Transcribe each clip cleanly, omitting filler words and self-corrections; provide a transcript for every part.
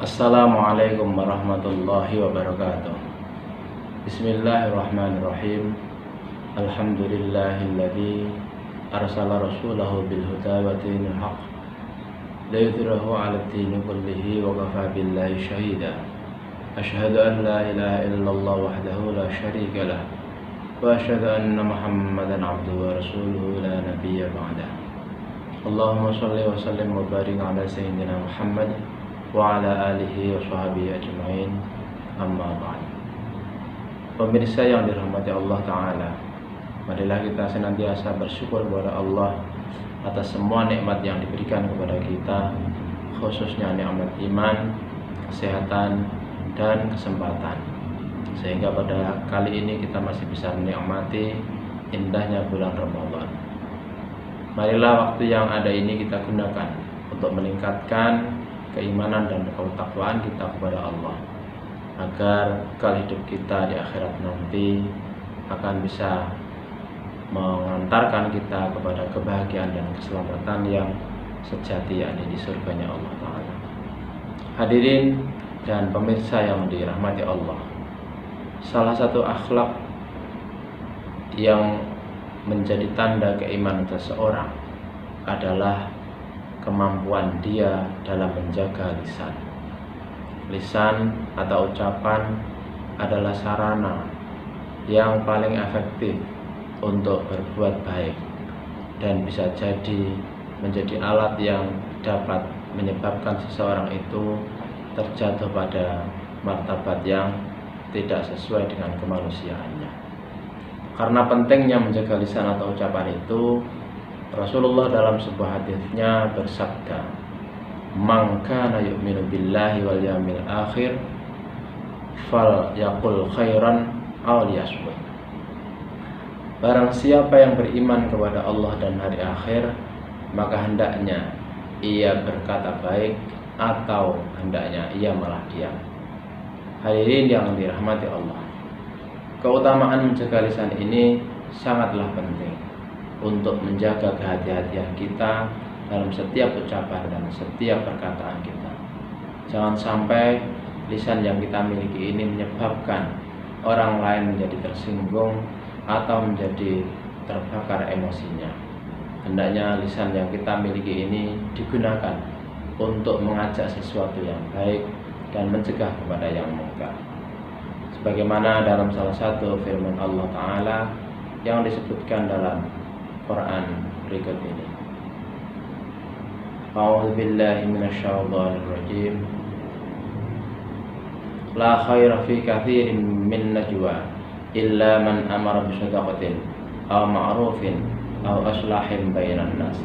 Assalamualaikum warahmatullahi wabarakatuh. Bismillahirrahmanirrahim. Alhamdulillahilladzi arsala rasulahu bil huda wa dinil haqq liyudhhirahu 'alad dini kullihi wa kafaa billahi shahida. Asyhadu an la ilaha illallah wahdahu la syarika lah wa asyhadu anna Muhammadan 'abduhu wa rasuluhu la nabiyya ba'dah. Allahumma shalli wa sallim wa barik 'ala sayyidina Muhammad wa ala alihi wa sahbihi ajma'in, amma ba'd. Pemirsa yang dirahmati Allah Ta'ala, marilah kita senantiasa bersyukur kepada Allah atas semua nikmat yang diberikan kepada kita, khususnya nikmat iman, kesehatan, dan kesempatan, sehingga pada kali ini kita masih bisa menikmati indahnya bulan Ramadan. Marilah waktu yang ada ini kita gunakan untuk meningkatkan keimanan dan ketakwaan kita kepada Allah, agar bekal hidup kita di akhirat nanti akan bisa mengantarkan kita kepada kebahagiaan dan keselamatan yang sejati, yakni di surganya Allah Ta'ala. Hadirin dan pemirsa yang dirahmati Allah, salah satu akhlak yang menjadi tanda keimanan seseorang adalah kemampuan dia dalam menjaga lisan. Lisan atau ucapan adalah sarana yang paling efektif untuk berbuat baik dan bisa jadi menjadi alat yang dapat menyebabkan seseorang itu terjatuh pada martabat yang tidak sesuai dengan kemanusiaannya. Karena pentingnya menjaga lisan atau ucapan itu, Rasulullah dalam sebuah hadisnya bersabda, "Man kana yu'minu billahi wal yawmil akhir fal yaqul khairan aw liyasmut." Barang siapa yang beriman kepada Allah dan hari akhir, maka hendaknya ia berkata baik atau hendaknya ia malah diam. Hadirin yang dirahmati Allah, keutamaan menjaga lisan ini sangatlah penting untuk menjaga kehati-hatian kita dalam setiap ucapan dan setiap perkataan kita. Jangan sampai lisan yang kita miliki ini menyebabkan orang lain menjadi tersinggung atau menjadi terbakar emosinya. Hendaknya lisan yang kita miliki ini digunakan untuk mengajak sesuatu yang baik dan mencegah kepada yang mungkar. Sebagaimana dalam salah satu firman Allah Ta'ala yang disebutkan dalam Quran berikut ini. A'udzu billahi minasyaitonir rajim. La khaira fi katsirin min najwa illa man amara bi shadaqatin aw ma'rufin aw aslahin bainan nas.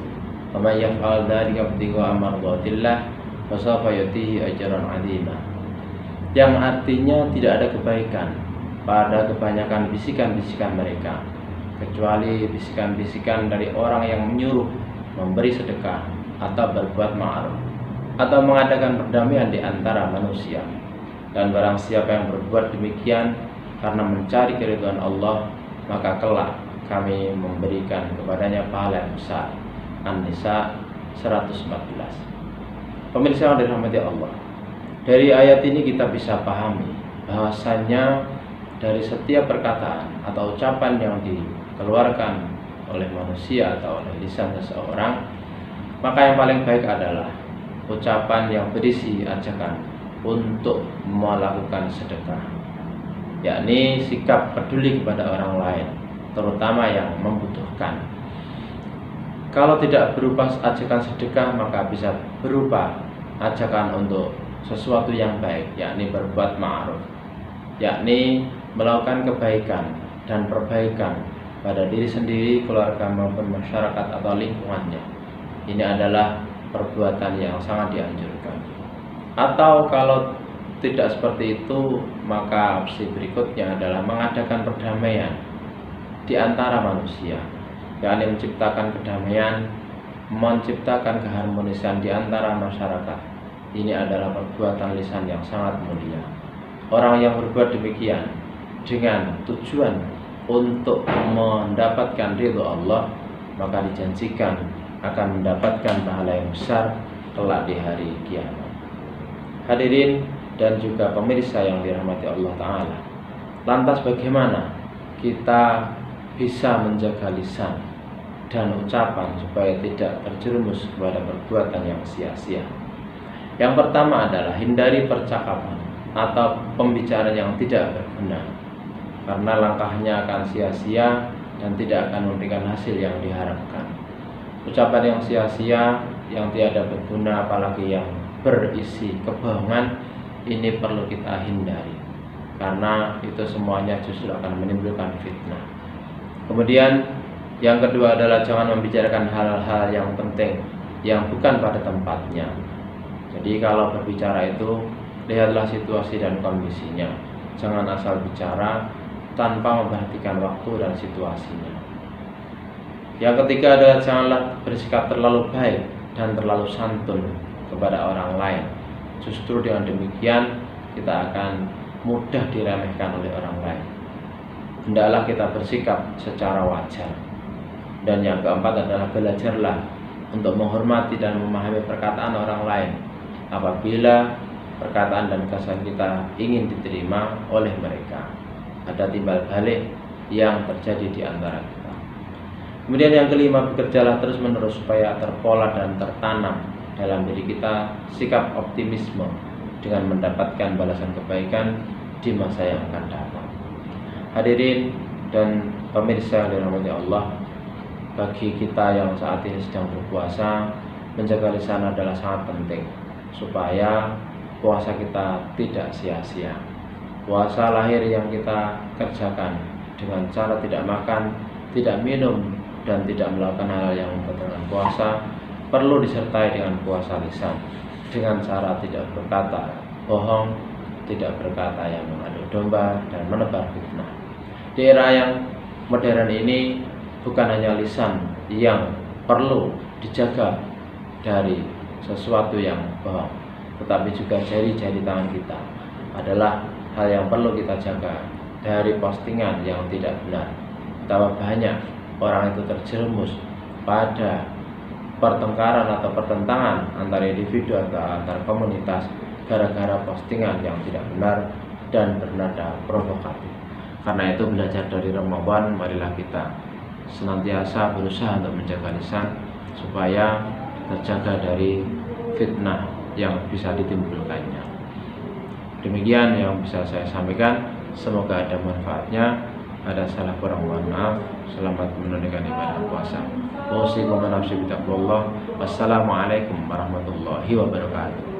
Wa may yaf'al dzalika ibtigha'a mardatillah fa sawfa yutihi ajran 'azima. Yang artinya tidak ada kebaikan pada kebanyakan bisikan-bisikan mereka, kecuali bisikan-bisikan dari orang yang menyuruh memberi sedekah atau berbuat ma'ruf atau mengadakan perdamaian di antara manusia. Dan barang siapa yang berbuat demikian karena mencari keridhaan Allah, maka kelak kami memberikan kepadanya pahala yang besar. An-Nisa 114. Pemirsa yang dirahmati Allah, dari ayat ini kita bisa pahami bahwasanya dari setiap perkataan atau ucapan yang dikeluarkan oleh manusia atau oleh lisan seseorang, maka yang paling baik adalah ucapan yang berisi ajakan untuk melakukan sedekah, yakni sikap peduli kepada orang lain, terutama yang membutuhkan. Kalau tidak berupa ajakan sedekah, maka bisa berupa ajakan untuk sesuatu yang baik, yakni berbuat ma'ruf, yakni melakukan kebaikan dan perbaikan pada diri sendiri, keluarga maupun masyarakat atau lingkungannya. Ini adalah perbuatan yang sangat dianjurkan. Atau kalau tidak seperti itu, maka opsi berikutnya adalah mengadakan perdamaian di antara manusia, yakni menciptakan kedamaian, menciptakan keharmonisan di antara masyarakat. Ini adalah perbuatan lisan yang sangat mulia. Orang yang berbuat demikian dengan tujuan untuk mendapatkan ridho Allah, maka dijanjikan akan mendapatkan pahala yang besar kelak di hari kiamat. Hadirin dan juga pemirsa yang dirahmati Allah Ta'ala, lantas bagaimana kita bisa menjaga lisan dan ucapan supaya tidak terjerumus kepada perbuatan yang sia-sia? Yang pertama adalah hindari percakapan atau pembicaraan yang tidak berguna, karena langkahnya akan sia-sia dan tidak akan memberikan hasil yang diharapkan. Ucapan yang sia-sia, yang tiada berguna, apalagi yang berisi kebohongan, ini perlu kita hindari, karena itu semuanya justru akan menimbulkan fitnah. Kemudian yang kedua adalah jangan membicarakan hal-hal yang penting yang bukan pada tempatnya. Jadi kalau berbicara itu, lihatlah situasi dan kondisinya. Jangan asal bicara tanpa memperhatikan waktu dan situasinya. Yang ketiga adalah janganlah bersikap terlalu baik dan terlalu santun kepada orang lain. Justru dengan demikian kita akan mudah diremehkan oleh orang lain. Hendaklah kita bersikap secara wajar. Dan yang keempat adalah belajarlah untuk menghormati dan memahami perkataan orang lain apabila perkataan dan kesan kita ingin diterima oleh mereka. Ada timbal balik yang terjadi di antara kita. Kemudian yang kelima, bekerjalah terus menerus supaya terpola dan tertanam dalam diri kita sikap optimisme dengan mendapatkan balasan kebaikan di masa yang akan datang. Hadirin dan pemirsa yang dirahmati Allah, bagi kita yang saat ini sedang berpuasa, menjaga lisan adalah sangat penting supaya puasa kita tidak sia-sia. Puasa lahir yang kita kerjakan dengan cara tidak makan, tidak minum, dan tidak melakukan hal yang membatalkan puasa perlu disertai dengan puasa lisan, dengan cara tidak berkata bohong, tidak berkata yang mengadu domba dan menebar fitnah. Di era yang modern ini, bukan hanya lisan yang perlu dijaga dari sesuatu yang bohong, tetapi juga jari-jari tangan kita adalah hal yang perlu kita jaga dari postingan yang tidak benar. Betapa banyak orang itu terjerumus pada pertengkaran atau pertentangan antara individu atau antar komunitas gara-gara postingan yang tidak benar dan bernada provokatif. Karena itu, belajar dari Ramadan, marilah kita senantiasa berusaha untuk menjaga lisan supaya terjaga dari fitnah yang bisa ditimbulkannya. Demikian yang bisa saya sampaikan, semoga ada manfaatnya. Ada salah kurang mohon maaf. Selamat menunaikan ibadah puasa. Wassalamualaikum warahmatullahi wabarakatuh.